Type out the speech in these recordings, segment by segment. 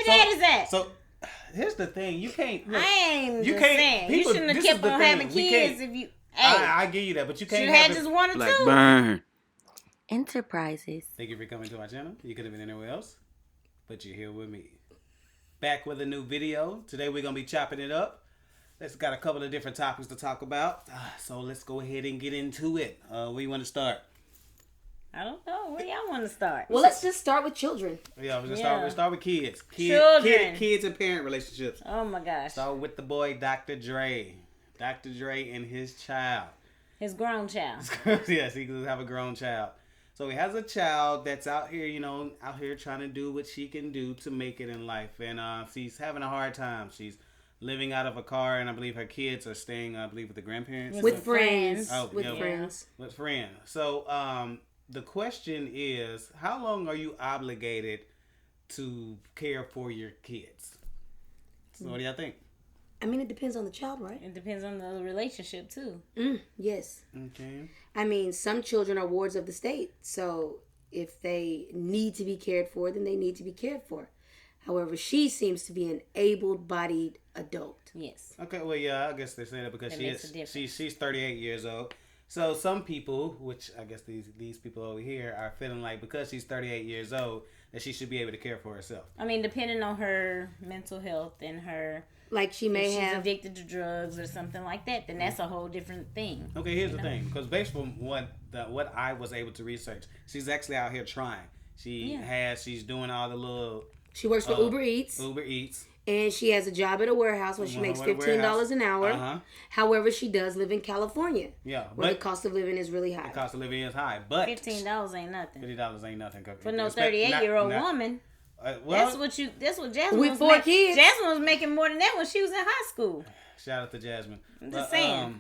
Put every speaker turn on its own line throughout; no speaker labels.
baby daddies at?
So here's the thing: you can't. Look,
I ain't
you
just
can't.
saying.
People,
You shouldn't have kept on having kids if you. Hey,
I give you that, but you can't
have just one or two.
Burn. Enterprises.
Thank you for coming to my channel. You could have been anywhere else, but you're here with me. Back with a new video. Today we're gonna be chopping it up. Let's got a couple of different topics to talk about. So let's go ahead and get into it. Where you want to start?
I don't know. Where y'all want to start?
Well, let's just start with children.
Yeah, we'll start with kids.
Children.
Kids and parent relationships.
Oh my gosh.
Start with the boy Dr. Dre. Dr. Dre and his child.
His grown child.
Yes, he does have a grown child. So he has a child that's out here, out here trying to do what she can do to make it in life. And she's having a hard time. She's living out of a car, and I believe her kids are staying, with the grandparents.
With friends.
With
friends.
With friends. So the question is, how long are you obligated to care for your kids? So what do y'all think?
I mean, it depends on the child, right?
It depends on the relationship, too.
Yes.
Okay.
I mean, some children are wards of the state. So if they need to be cared for, then they need to be cared for. However, she seems to be an able-bodied adult.
Yes.
Okay, well, yeah, I guess they say that because she's 38 years old. So some people, which I guess these people over here are feeling like because she's 38 years old, that she should be able to care for herself.
I mean, depending on her mental health and her...
Like she may
if she's
have
addicted to drugs or something like that, then that's a whole different thing.
Okay, here's the thing, because based on what I was able to research, she's actually out here trying. She's doing all the little.
She works for Uber Eats. And she has a job at a warehouse where she makes $15 an hour. However, she does live in California.
Yeah,
where the cost of living is really high.
The cost of living is high, but
$15 ain't nothing.
$50 ain't nothing
For no 38-year-old woman.
Well,
that's what Jasmine
with
was
4 kids.
Jasmine was making more than that when she was in high school.
Shout out to Jasmine.
I'm just saying.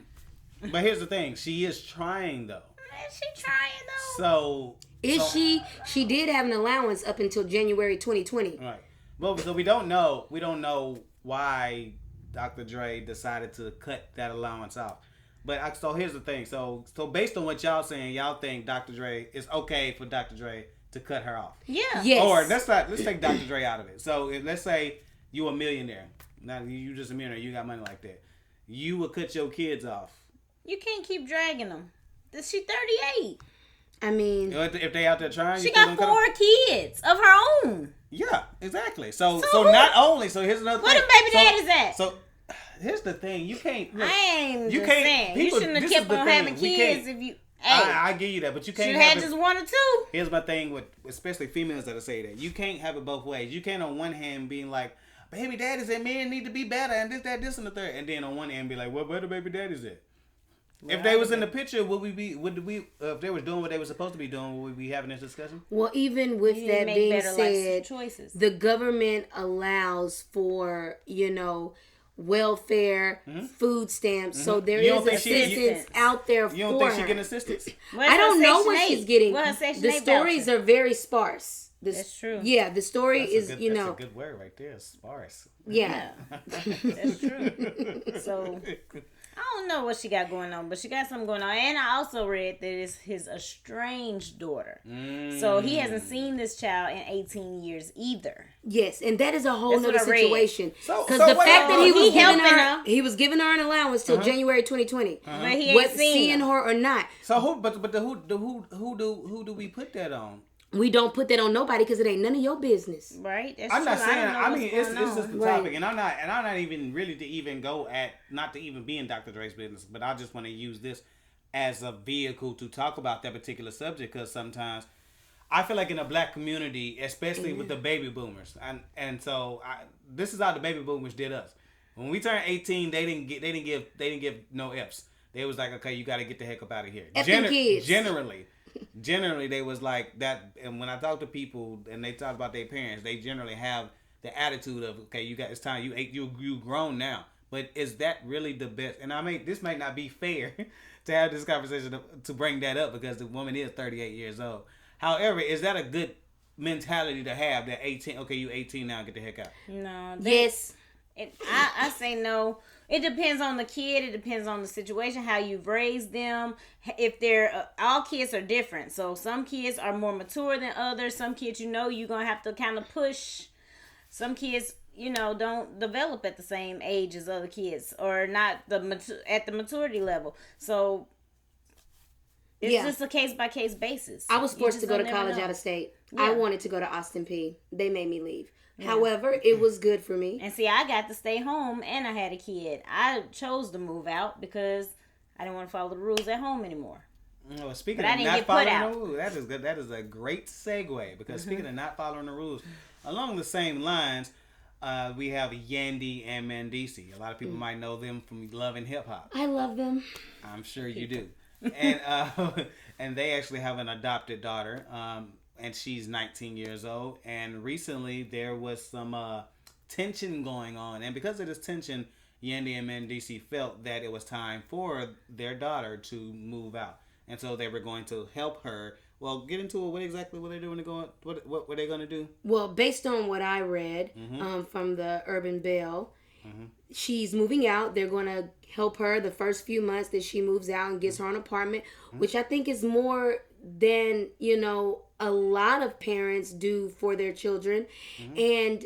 But here's the thing: she is trying though.
Is she trying
So
though?
She did have an allowance up until January 2020.
Right. Well, so we don't know why Dr. Dre decided to cut that allowance off. But so here's the thing: so based on what y'all saying, y'all think Dr. Dre is okay for Dr. Dre to cut her off.
Yeah.
Yes.
Or let's take Dr. Dre out of it. So let's say you a millionaire. Now you just a millionaire. You got money like that. You would cut your kids off.
You can't keep dragging them. She's 38.
I mean,
if they out there trying,
she got 4 kids of her own.
Yeah, exactly. So not only. So here's another.
Where
thing.
the baby daddies at?
So here's the thing: you can't. Look,
I ain't just saying. You shouldn't have kept on having kids if you. Hey,
I give you that, but you can't
have just 1 or 2.
Here's my thing with especially females that say that. You can't have it both ways. You can't on one hand being like, baby daddies and men need to be better and this and the third, and then on one hand be like, well, where the baby daddies at? If they was in the picture, would we if they was doing what they were supposed to be doing, would we be having this discussion?
Well, even with that being said, the government allows for, welfare, food stamps. So there is assistance out there for her.
You don't think she's getting assistance?
I don't know what she's getting.
The
the stories are very sparse.
That's true.
Yeah, the story is,
That's a good word right there, sparse.
Yeah.
That's true. So, I don't know what she got going on, but she got something going on. And I also read that it's his estranged daughter. So he hasn't seen this child in 18 years either.
Yes, and that is a whole other situation. Because
the
fact that he was giving her an allowance till January 2020.
But he ain't
seeing her or not.
So who do we put that on?
We don't put that on nobody because it ain't none of your business.
Right? That's
I'm not
true.
saying. I mean, it's just the topic,
right.
and I'm not even really to even go at not to even be in Dr. Dre's business, but I just want to use this as a vehicle to talk about that particular subject because sometimes I feel like in the black community, especially with the baby boomers, and so this is how the baby boomers did us. When we turned 18, they didn't give no F's. They was like, okay, you got to get the heck up out of here.
Kids.
Generally, they was like that. And when I talk to people and they talk about their parents, they generally have the attitude of, okay, it's time. You grown now. But is that really the best? And this might not be fair to have this conversation to bring that up because the woman is 38 years old. However, is that a good mentality to have that 18? Okay, you 18 now, get the heck out.
No.
Yes.
I say no. It depends on the kid. It depends on the situation, how you've raised them. If they're all kids are different. So some kids are more mature than others. Some kids, you're gonna have to kind of push. some kids, don't develop at the same age as other kids, or not at the maturity level. So it's just a case by case basis.
I was forced to go to college out of state. Yeah. I wanted to go to Austin Peay. They made me leave. Yeah. However, it was good for me.
And see, I got to stay home, and I had a kid. I chose to move out because I didn't want to follow the rules at home anymore.
Well, speaking of not following the rules, that is good. That is a great segue, because speaking of not following the rules, along the same lines, we have Yandy and Mendeecees. A lot of people might know them from Love and Hip Hop.
I love them.
I'm sure you do. And they actually have an adopted daughter, and she's 19 years old. And recently there was some tension going on, and because of this tension, Yandy and Mendeecees felt that it was time for their daughter to move out, and so they were going to help her. Well, get into it. What exactly were they doing to go? What were they going to do?
Well, based on what I read from the Urban Bell, she's moving out. They're going to help her the first few months that she moves out and gets her own apartment, which I think is more than, a lot of parents do for their children. And,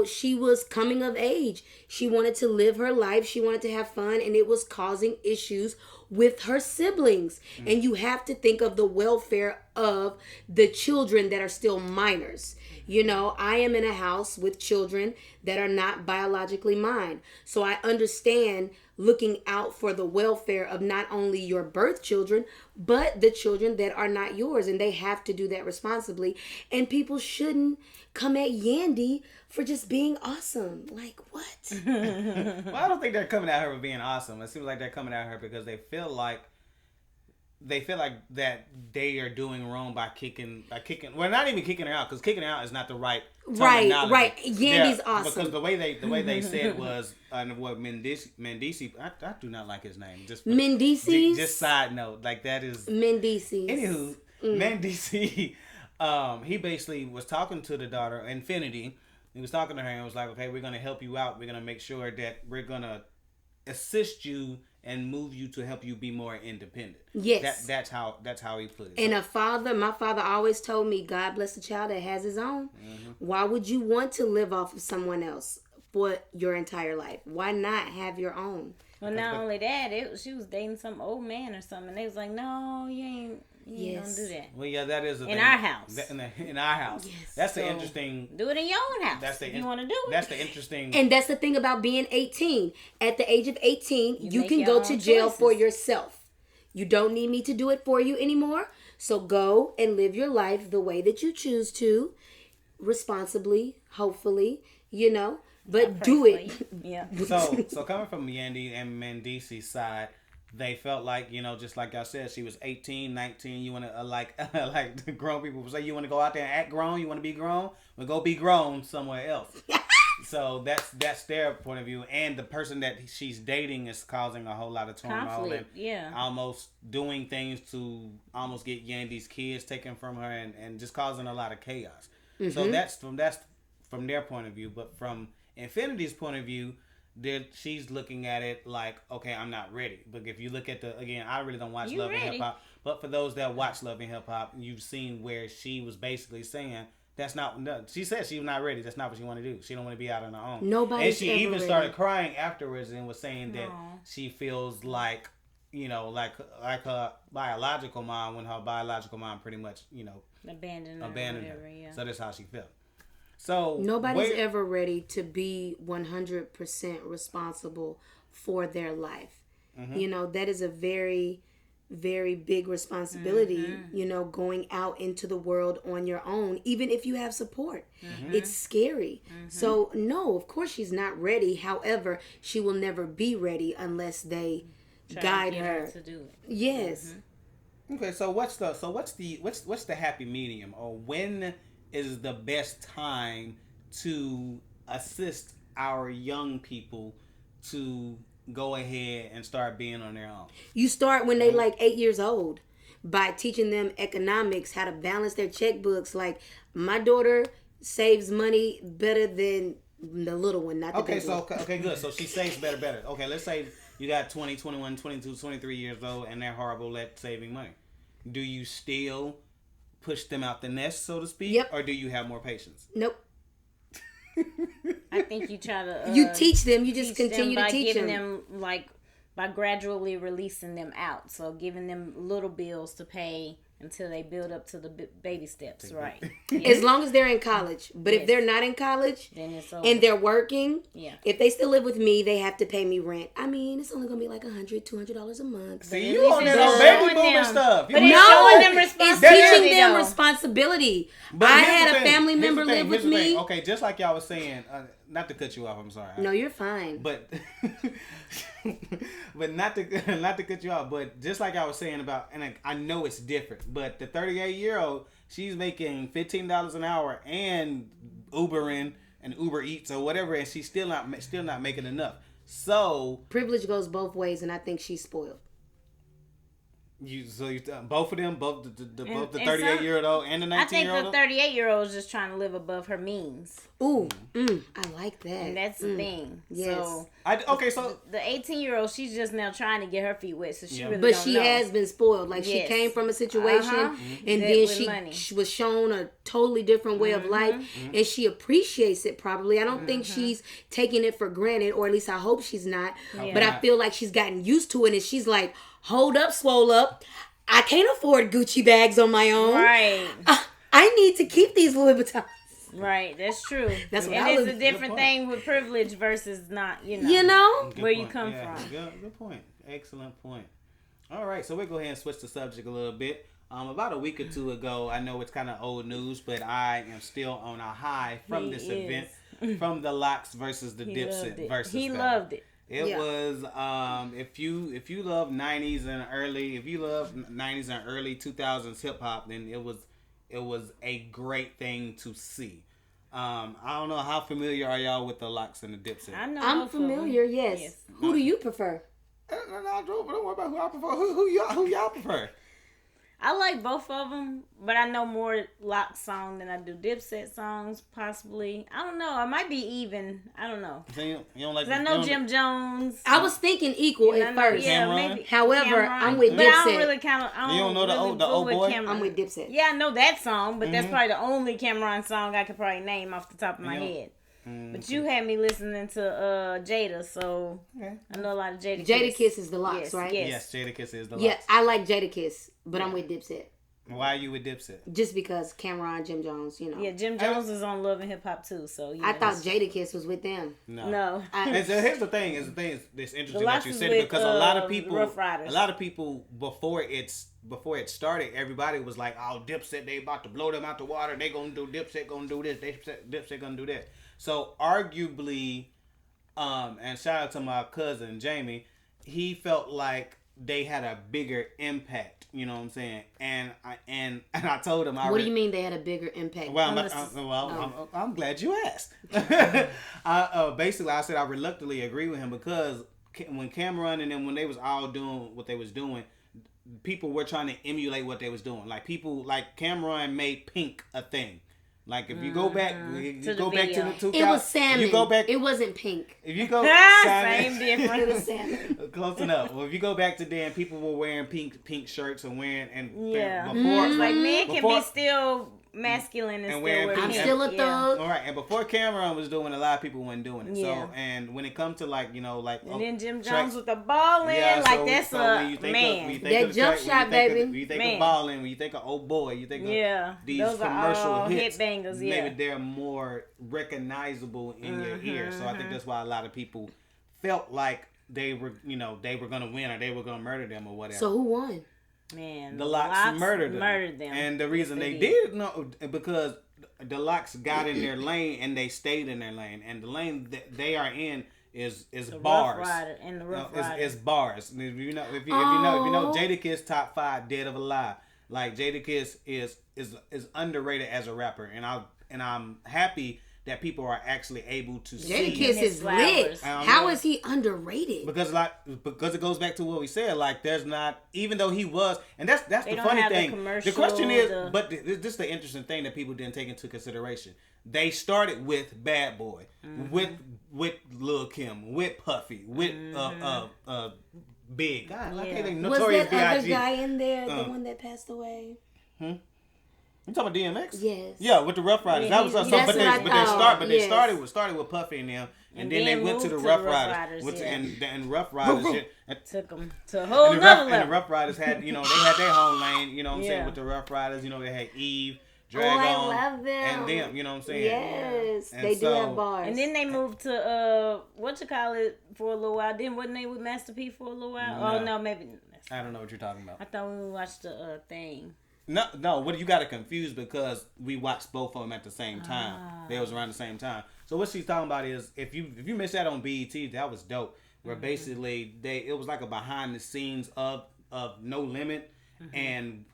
she was coming of age. She wanted to live her life. She wanted to have fun, and it was causing issues with her siblings. And you have to think of the welfare of the children that are still minors. I am in a house with children that are not biologically mine. So I understand looking out for the welfare of not only your birth children, but the children that are not yours. And they have to do that responsibly. And people shouldn't come at Yandy for just being awesome. Like, what?
Well, I don't think they're coming at her for being awesome. It seems like they're coming at her because they feel like that they are doing wrong by kicking. Well, not even kicking her out, because kicking her out is not the right terminology.
Right. Yandy's awesome.
Because the way they said was, what Mendeecees. I do not like his name.
Mendeecees.
Just side note, like that is
Mendeecees.
Anywho, Mendeecees. He basically was talking to the daughter, Infinity. He was talking to her and was like, "Okay, we're gonna help you out. We're gonna make sure that we're gonna assist you and move you to help you be more independent."
Yes.
That's how he put it.
And my father always told me, God bless the child that has his own. Why would you want to live off of someone else for your entire life? Why not have your own?
Well, not only that, she was dating some old man or something. And they was like, no, you ain't gonna do that.
Well, yeah, that is
in our house.
In our house.
Yes.
That's the interesting.
Do it in your own house. If you want to do it.
That's the interesting.
And that's the thing about being 18. At the age of 18, you can go to jail for yourself. You don't need me to do it for you anymore. So go and live your life the way that you choose to, responsibly, hopefully, but do it.
Yeah.
So coming from Yandy and Mendeecees' side, they felt like, just like y'all said, she was 18, 19. You want to, like the grown people say, you want to go out there and act grown? You want to be grown? Well, go be grown somewhere else. So that's their point of view. And the person that she's dating is causing a whole lot of turmoil. And almost doing things to almost get Yandy's kids taken from her, and just causing a lot of chaos. So that's from their point of view. But from Infinity's point of view, she's looking at it like, okay, I'm not ready. But if you look at again, I really don't watch Love and Hip Hop, but for those that watch Love and Hip Hop, you've seen where she was basically saying she said she was not ready. That's not what she want to do. She don't want to be out on her own.
Nobody's
and she even started crying afterwards and was saying that she feels like, like her biological mom, when her biological mom pretty much,
abandoned her. Whatever, yeah.
So that's how she felt. So
nobody's ever ready to be 100% responsible for their life. That is a very, very big responsibility, going out into the world on your own, even if you have support. It's scary. So no, of course she's not ready. However, she will never be ready unless they guide her
to do it.
Yes.
Okay, so what's the happy medium, or when is the best time to assist our young people to go ahead and start being on their own?
You start when they like 8 years old by teaching them economics, how to balance their checkbooks. Like, my daughter saves money better than the little one, not the big one.
Okay, good. So she saves better. Okay, let's say you got 20, 21, 22, 23 years old and they're horrible at saving money. Do you still push them out the nest, so to speak?
Yep.
Or do you have more patience?
Nope.
I think you try to
you teach them. You just
teach
continue
them
to
by
teach
giving
them.
them like by gradually releasing them out. So giving them little bills to pay until they build up to the baby steps, right?
As long as they're in college. But if
Yes.
they're not in college
Then it's over.
and they're working,
Yeah.
if they still live with me, they have to pay me rent. I mean, it's only gonna be like $100, $200 a month.
See,
at
you
least
on
it's
that
showing
baby boomer
them.
stuff.
But
You
it's
on
showing
that-
them
It's
responsibility,
teaching them
though.
responsibility.
But
I
here's
had
the
a
thing.
family
Here's
member
the thing.
live with
Here's the thing.
me.
Okay, just like y'all was saying, not to cut you off. I'm sorry.
No, you're fine.
But but not to cut you off. But just like I was saying about, and I know it's different. But the 38-year-old, she's making $15 an hour and Ubering and Uber Eats or whatever, and she's still not making enough. So
Privilege goes both ways, and I think she's spoiled.
both of them, both the
And
38-year-old and the
I think
19-year-old.
the 38-year-old is just trying to live above her means,
Ooh, I like that.
and that's the thing.
Yes.
So
So
the 18-year-old, she's just now trying to get her feet wet, so she
Yeah.
really
But
don't
she
know.
has been spoiled. Like she
Yes.
came from a situation,
Uh-huh.
and
That
then
with money.
she was shown a totally different way of life, and she appreciates it. Probably, I don't think she's taking it for granted, or at least I hope she's not.
Yeah.
But I feel like she's gotten used to it, and she's like, "Hold up, swole up. I can't afford Gucci bags on my own.
Right.
I need to keep these Louis Vuittons."
Right, that's true.
That's what
and
I
it's
was-
a
good
different
point.
thing with privilege versus not,
You know,
Good
where you
point.
come
Yeah,
from.
Good point. Excellent point. All right, so we'll go ahead and switch the subject a little bit. About a week or two ago, I know it's kind of old news, but I am still on a high from
He
this
is.
event, from the Locks versus the
He loved
Dipset
it.
versus.
He
battle.
loved it.
It
Yeah.
was if you love 90s and early 2000s hip hop, then it was a great thing to see. I don't know how familiar are y'all with the Locks and the Dipset.
I know.
I'm
both of them.
familiar. Yes. Who do you prefer?
Don't worry about who I prefer. Who y'all prefer?
I like both of them, but I know more Lock song than I do Dipset songs, possibly. I don't know. It might be even. I don't know.
So you don't like?
'Cause I know Jim Jones.
I was thinking equal
I
at
know-
first.
Yeah,
Cameron?
maybe.
However,
Cameron.
I'm with
But I
Dipset.
don't really count. I don't
You don't know the
really
old- the
go
old
with
boy?
Cameron.
I'm with Dipset.
Yeah, I know that song, but that's probably the only Cameron song I could probably name off the top of my
You know-
head. But you had me listening to Jada, so
Okay.
I know a lot of Jada.
Jadakiss is the Locks,
Yes,
right?
yes.
Yes, Jadakiss is the
Yeah,
Locks.
I like Jadakiss, but I'm with Dipset.
Why are you with Dipset?
Just because Cameron, Jim Jones, you know.
Yeah, Jim Jones is on Love and Hip Hop too, so
I thought Jadakiss was with them.
no.
And so here's the thing. It's interesting that
Locks
you
is
said it
with,
because a lot of people,
Rough Riders.
before it started, everybody was like, "Oh, Dipset, they about to blow them out the water. They gonna do Dipset, gonna do this. Dipset gonna do that." So arguably, and shout out to my cousin Jamie, he felt like they had a bigger impact. You know what I'm saying? And I told him,
What do you mean they had a bigger impact?
I'm glad you asked. Basically, I said I reluctantly agree with him because when Cameron and them, when they was all doing what they was doing, people were trying to emulate what they was doing. Like people, like Cameron made Pink a thing. Like if you go back,
To the
go back to
video.
the 2000s.
It was salmon.
You go back.
It wasn't pink.
If you go
Same
It was
difference.
salmon.
close enough. Well, if you go back to then, people were wearing pink shirts and wearing
Yeah.
before
Like men can
before-
be still masculine and
And
still
wearing
wear
pink.
I'm
pink.
still a
Yeah.
thug.
All right, and before Cameron was doing, a lot of people weren't doing it.
Yeah.
So, and when it comes to like
And then Jim
track-
Jones with the ball in,
yeah,
like
so-
that's
so
a
when you think
man.
Of, when you think
That
of the
jump
track,
shot,
when you think
baby.
Of, when you think
Man.
of balling, when you think of oh boy, you think of
Yeah.
these
Those are
commercial
all
hits.
hit bangers, yeah.
Maybe they're more recognizable in your ear. So I think that's why a lot of people felt like they were gonna win or they were gonna murder them or whatever.
So who won?
Man,
The Locks murdered them.
them.
And the reason they
did.
did no because the Locks got in their lane and they stayed in their lane. And the lane that they are in is
the
bars.
Rough Rider and the Rough Rider.
It's bars. And if you know Jadakiss top 5 Dead of Alive. Like Jadakiss is underrated as a rapper, and I'm happy that people are actually able to see
Jadakiss is lit.
flowers.
How is he underrated?
because it goes back to what we said. Like there's not, even though he was, and that's
They
the
don't
funny
have the
thing.
commercial,
Question is,
the-
but this is the interesting thing that people didn't take into consideration. They started with Bad Boy, with Lil Kim, with Puffy, with Big. God, I can't think.
Was
Notorious
that other
B.I.G.
guy in there, the one that passed away?
You talking about DMX?
Yes.
Yeah, with the Rough Riders.
Yeah,
that was
that's
but they
what I thought,
they
yes.
started with Puffy and them, and then they
then
went to
moved
the Rough Riders,
yeah.
and Rough Riders
Took them to a whole
and
nother
the
level.
Rough Riders had they had their own lane. You know what I'm saying?
Yeah.
With the Rough Riders, they had Eve,
Oh,
Drag
I
On,
love them.
and them. You know what I'm saying?
Yes,
And
they do
so-
have bars.
And then they moved to for a little while. Then wasn't they with Master P for a little while?
No.
Oh no, maybe.
I don't know what you're talking about.
I thought we watched the thing.
No. What you got to confuse because we watched both of them at the same time. They was around the same time. So what she's talking about is if you missed that on BET, that was dope. Where basically it was like a behind the scenes of No Limit, and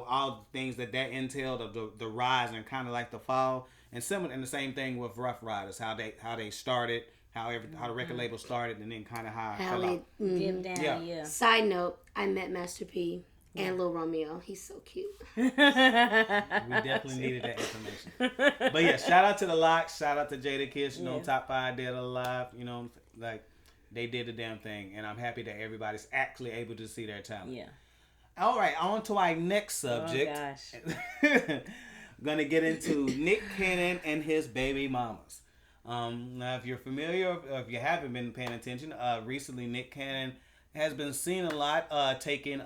all the things that entailed of the rise and kind of like the fall, and similar and the same thing with Rough Riders, how they started, how the record label started, and then kind of how it fell out.
Dip down,
Yeah.
yeah.
Side note, I met Master P and Lil Romeo. He's so cute.
We definitely needed that information. But yeah, shout out to the Locks, shout out to Jada Kiss, top 5 Dead or Alive, like they did the damn thing, and I'm happy that everybody's actually able to see their talent.
Yeah.
All right, on to our next subject.
Oh gosh.
Gonna get into Nick Cannon and his baby mamas. Now, if you're familiar, or if you haven't been paying attention, recently Nick Cannon has been seen a lot taking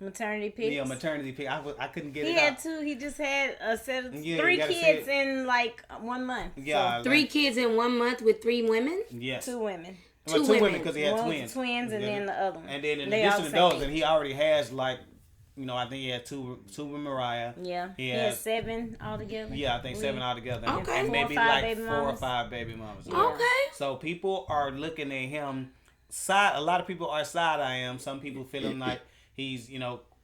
Maternity pics.
maternity pic. I couldn't get
He
it
had
out.
two. He just had a set of
Yeah,
3
you gotta
kids
say
in like 1 month.
Yeah,
So,
3 kids in 1 month with 3 women?
yes.
2 women.
Well,
Two
two women
women.
because he had
One
twins.
was twins, and then the other one.
And then in
They all
addition to
the
those,
same
and he already has I think he had two with Mariah.
Yeah. He
has-
had 7 altogether.
Yeah, I think 7 altogether.
Okay.
And maybe
4 or 5
like
baby
4 or
mamas.
5 baby mamas.
Yeah.
Okay.
So people are looking at him a lot of people are side-eye him. Some people feeling like he's,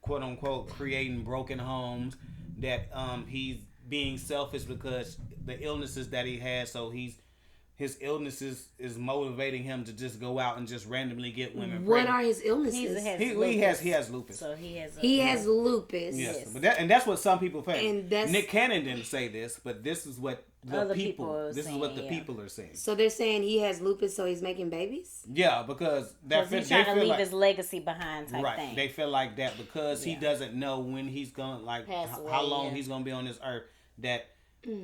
quote unquote creating broken homes, that he's being selfish because the illnesses that he has, so his illnesses is motivating him to just go out and just randomly get women
What
pregnant.
are his illnesses?
He has lupus.
So he has.
He has lupus.
Yes, but that's what some people think.
And that's-
Nick Cannon didn't say this, but this is what the
Other
people.
people are
This is what the
saying, yeah.
people are saying.
So they're saying he has lupus, so he's making babies?
Yeah, because
Because he's trying to leave his legacy behind type
right.
thing.
They feel like that because he
Yeah.
doesn't know when he's gonna
Pass
how
away,
long
yeah.
he's gonna be on this earth.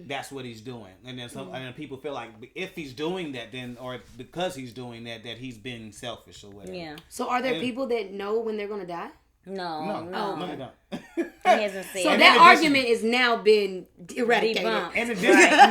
That's what he's doing, and then some. And then people feel like if he's doing that, then or because he's doing that he's being selfish or whatever.
Yeah.
So are there
And-
people that know when they're going to die?
No.
No, they don't.
He hasn't said.
So
And
that
in addition-
argument is now been eradicated.
Debunked.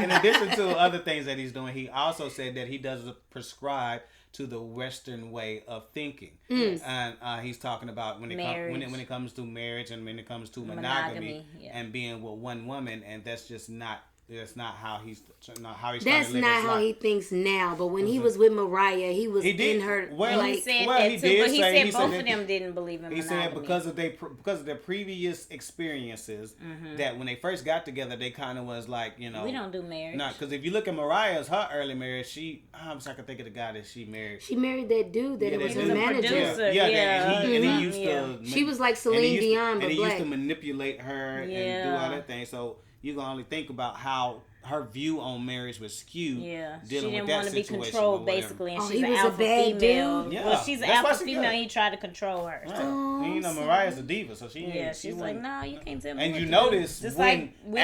In addition to other things that he's doing, he also said that he doesn't prescribe to the Western way of thinking, and he's talking about when it comes to marriage and when it comes to monogamy
yeah.
and being with one woman, and that's just not how he's trying
That's
to live
not
his
how
life.
he thinks now. But when he was with Mariah, he was
He did.
in her.
Well,
He
like,
said
well,
that
he
too,
did
but he
say-
said
he said
both
that-
of them didn't believe in
He
monogamy.
said because of their previous experiences that when they first got together, they kind of was like,
we don't do marriage.
No, because if you look at Mariah's her early marriage, I wish I could think of the guy that she married.
she married that dude that
Yeah,
was
that
her
dude.
manager.
Producer.
Yeah,
Yeah.
and he
Mhm.
used
Yeah.
to.
She was like
and
Celine
he used to-
Dion, but
and he
black.
used to manipulate her and do
Yeah.
all that thing. So you can only think about how her view on marriage was skewed.
Yeah, she
dealing
didn't
with that
want to be
situation or
controlled
whatever.
basically, and
Oh,
she's
he
an
was a
alpha
bad
female.
dude?
Yeah,
Well, she's an
that's why
alpha
she
female.
good.
And he tried to control her.
Right.
Oh,
And,
I'm
Mariah's a diva, so she
Yeah,
ain't.
she's like, no, you can't tell me.
And
what
you
to
notice
do. Just
when
like Whitney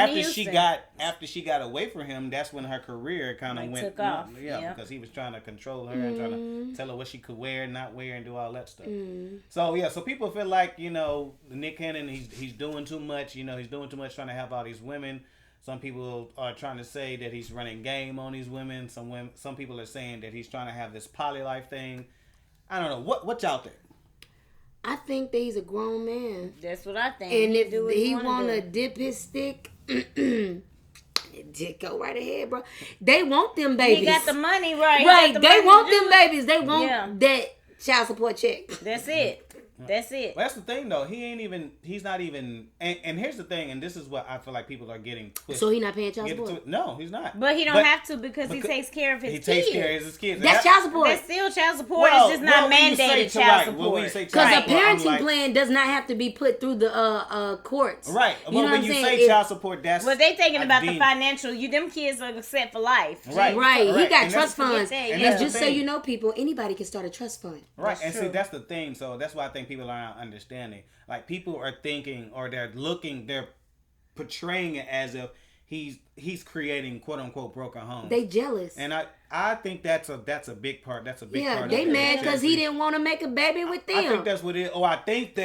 after she got away from him, that's when her career kind of
Like,
went
took off.
Yeah,
Yeah.
because he was trying to control her and trying to tell her what she could wear and not wear and do all that stuff.
Mm.
So yeah, so people feel like Nick Cannon he's doing too much. He's doing too much trying to have all these women. Some people are trying to say that he's running game on these women. Some people are saying that he's trying to have this poly life thing. I don't know. What y'all think?
I think that he's a grown man.
That's what I think.
And
He
if
do what
he
wanna
want to
do.
dip his stick, go right ahead, bro. They want them
he
babies.
got the money, right? He
Right,
got the
they
money
want
to do
them
it.
babies. They want
Yeah.
that child support check.
That's it. That's it.
Well, that's the thing, though. He's not even. And here's the thing, and this is what I feel like people are getting twisted.
So he not paying child
Get
support.
to it. No, he's not.
But he don't have to because he takes care of his
He
kids.
takes care of his kids. And
That's
that-
child support.
That's still child support. It's just not
when you say
mandated
to-
child
right,
support.
when you say
Because
child
a
support, I'm
parenting
like-
plan does not have to be put through the courts.
Right.
You
Well,
know
when
what
you
I'm
say
saying?
child support, that's.
But they thinking about the
deemed-
financial. Them kids are set for life.
Right.
Right, he
Right.
got
And
trust
that's-
funds.
and
And
that's the
just so
thing.
you know, people, anybody can start a trust fund.
Right,
That's
and see
true.
that's the thing. So that's why I think people are not understanding. Like people are thinking, or they're looking, they're portraying it as if he's creating quote unquote broken homes.
They jealous.
And I think that's a big part. That's a big part.
They
of it.
mad because he didn't want to make a baby with them.
I think that's what it is. Or I think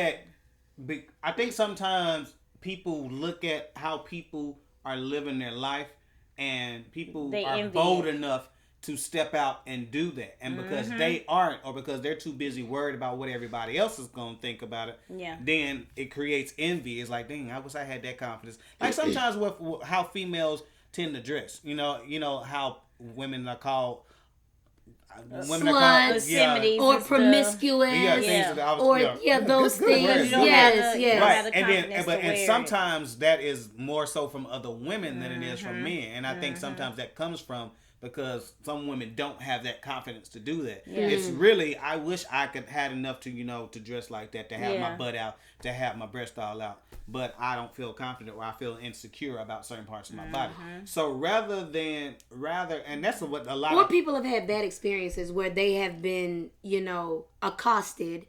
sometimes people look at how people are living their life, and people are bold enough to step out and do that. And because they aren't, or because they're too busy worried about what everybody else is going to think about it, then it creates envy. It's like, dang, I wish I had that confidence. Like sometimes with how females tend to dress. You know how women are called...
sluts, or promiscuous, those things. Yes.
Right, and sometimes that is more so from other women than it is from men, and I think sometimes that comes from because some women don't have that confidence to do that. Yeah. It's really, I wish I could had enough to to dress like that, to have my butt out, to have my breast all out, but I don't feel confident or I feel insecure about certain parts of my body. So rather, and that's what a lot of
people have had bad experiences where they have been, accosted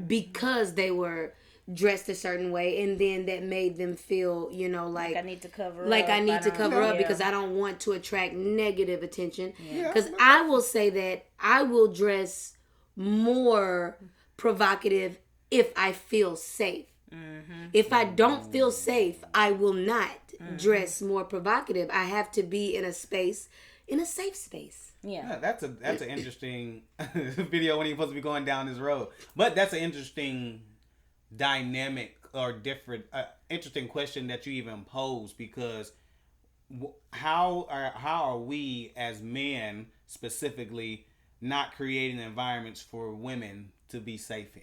because they were dressed a certain way, and then that made them feel, like
I need to cover up.
Like I need to cover up because I don't want to attract negative attention. Because I will say that I will dress more provocative if I feel safe. If I don't feel safe, I will not dress more provocative. I have to be in a safe space.
Yeah, that's an interesting video when you're supposed to be going down this road. But that's an interesting dynamic or different interesting question that you even pose, because how are we as men specifically not creating environments for women to be safe in?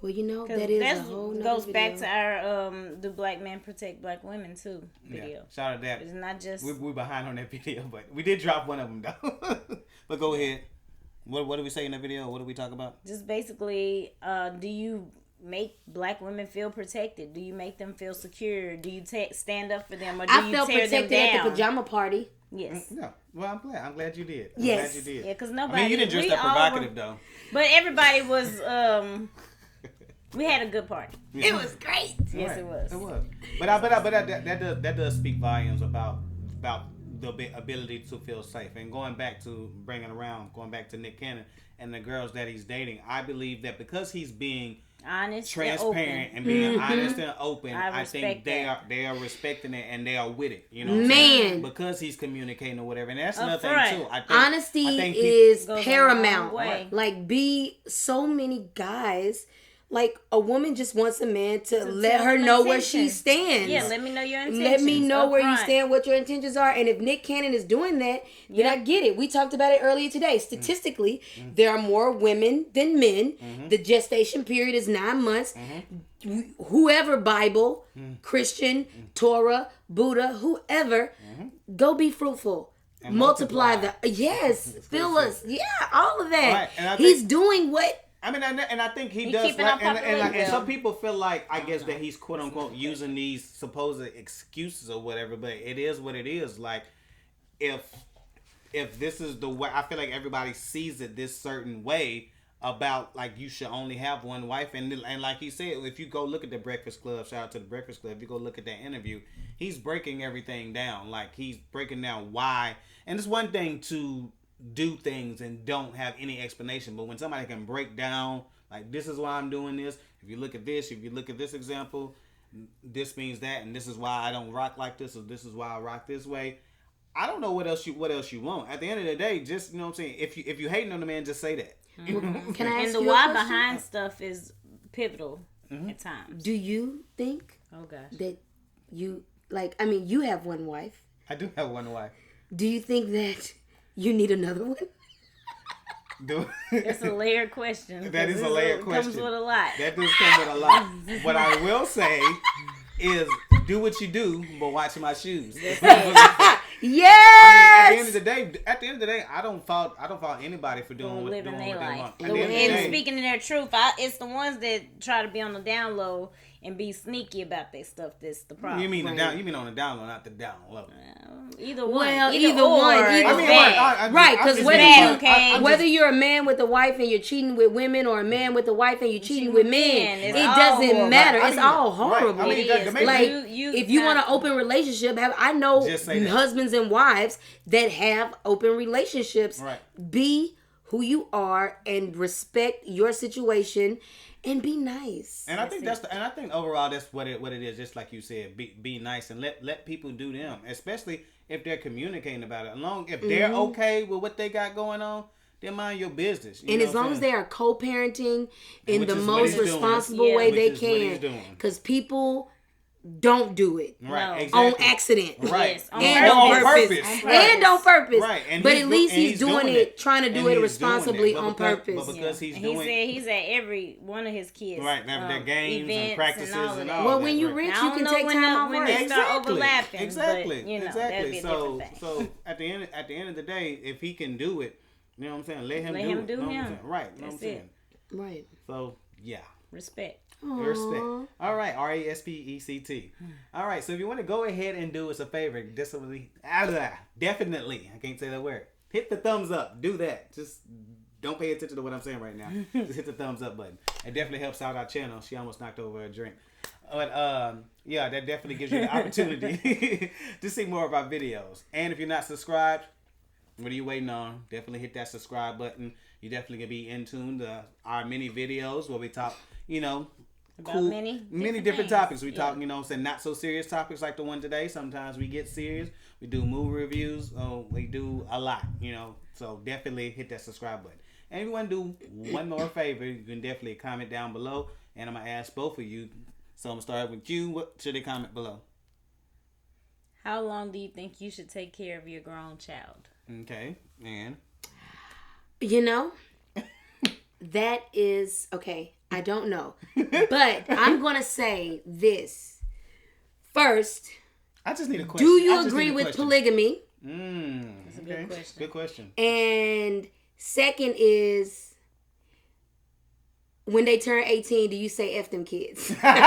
Well, that is a whole nother
goes
video.
back to our do black men protect black women too video.
Yeah, shout out to that.
It's not just
we're behind on that video, but we did drop one of them though. But go ahead. What do we say in the video? What do we talk about?
Just basically, do you make black women feel protected? Do you make them feel secure? Do you stand up for them, or do you tear them down? I felt protected at the
pajama party.
Yes.
Yeah. Well, I'm glad you did. I'm
glad
you did.
Yeah, because nobody.
You didn't dress that provocative though.
But everybody was. We had a good party.
Yeah. It was great.
Yes, it was.
It was. But that does speak volumes about the ability to feel safe. And going back to Nick Cannon and the girls that he's dating, I believe that because he's being
honest,
transparent, and being honest and open, I think they are respecting it and they are with it. Because he's communicating or whatever. And that's another thing too. I think
honesty is paramount.
Like
so many guys. Like, a woman just wants a man to let her know where she stands.
Yeah, let me know your intentions.
Let me know where you stand, what your intentions are. And if Nick Cannon is doing that, then I get it. We talked about it earlier today. Statistically, there are more women than men. The gestation period is 9 months. Whoever, Bible, Christian, Torah, Buddha, whoever, go be fruitful. And multiply the... Yes, fill us. Yeah, all of that. Right. He's doing what...
I mean, and I think he does. And some people feel like, I guess, that he's quote unquote using these supposed excuses or whatever. But it is what it is. Like, if this is the way, I feel like everybody sees it this certain way about, like, you should only have one wife. And like he said, if you go look at the Breakfast Club, shout out to the Breakfast Club. If you go look at that interview, he's breaking everything down. Like, he's breaking down why. And it's one thing to do things and don't have any explanation, but when somebody can break down, like, this is why I'm doing this, if you look at this example, this means that, and this is why I don't rock like this, or this is why I rock this way. I don't know what else you want. At the end of the day, just, what I'm saying, if you hating on the man, just say that.
Can I ask
and the why behind stuff is pivotal at times.
Do you think that you you have one wife?
I do have one wife.
Do you think that you need another one?
It's a layered question.
That is a layered question.
Comes with a lot.
That does come with a lot. What I will say is, do what you do, but watch my shoes.
Yes.
I mean, at the end of the day, I don't fault anybody for doing what they want.
And speaking in their truth, it's the ones that try to be on the down low and be sneaky about their stuff. That's the problem.
You mean the down? You mean on the down low, not the down low?
Either one.
Well,
either
either one.
or.
Either
It's
one.
bad.
Right, because
okay.
whether you're a man with a wife and you're cheating with women, or a man with a wife and you're cheating with men,
It's
it
all
doesn't
horrible.
matter.
Right.
It's all horrible.
Right. I mean,
It is.
Like,
You
if you want an open relationship, I know
Just say that.
husbands and wives that have open relationships.
Right.
Be who you are and respect your situation and be nice.
And I think I think overall that's what it is. Just like you said, be nice and let people do them, especially if they're communicating about it. If they're okay with what they got going on, then mind your business.
And as long as they are co-parenting in the most responsible way they can, because people don't do it
right
on accident,
right,
Yes,
and on purpose, and on purpose,
right. And
but at least he's doing it, trying to do it responsibly on purpose.
But because he's
he
doing,
said he's at every one of his kids,
right, their games and practices and all.
Well,
that,
when you
right.
rich,
Now,
you can take time off work.
they start overlapping.
Exactly.
But, you know,
exactly.
that'd be a different thing.
So at the end of the day, if he can do it, you know what I'm saying? Let him do it.
do
know what I'm
him.
saying? Right. Know what I'm
That's
saying?
Right.
So yeah.
Respect.
Respect. All right, RESPECT. All right, so if you want to go ahead and do us a favor, definitely, I can't say that word. Hit the thumbs up. Do that. Just don't pay attention to what I'm saying right now. Just hit the thumbs up button. It definitely helps out our channel. She almost knocked over a drink. But yeah, that definitely gives you the opportunity to see more of our videos. And if you're not subscribed, what are you waiting on? Definitely hit that subscribe button. You definitely gonna be in tune to our many videos where we talk,
About
cool,
many
different
things.
topics. We talk, saying not so serious topics like the one today. Sometimes we get serious. We do movie reviews. We do a lot, So definitely hit that subscribe button. And if you want to do one more favor, you can definitely comment down below. And I'm gonna ask both of you. So I'm gonna start with you. What should they comment below?
How long do you think you should take care of your grown child?
Okay, and
That is okay. I don't know, but I'm gonna say this first.
I just need a question.
Do you agree with polygamy?
That's a good question.
Good question.
And second is, when they turn 18, do you say F them kids?
All right.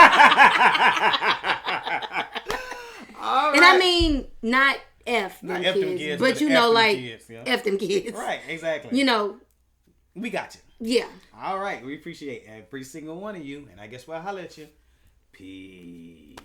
And I mean, not F them
F them
kids,
kids,
but
F them
like
kids, yeah.
F them kids.
Right, exactly. We got you.
Yeah.
All right, we appreciate every single one of you, and I guess we'll holler at you. Peace.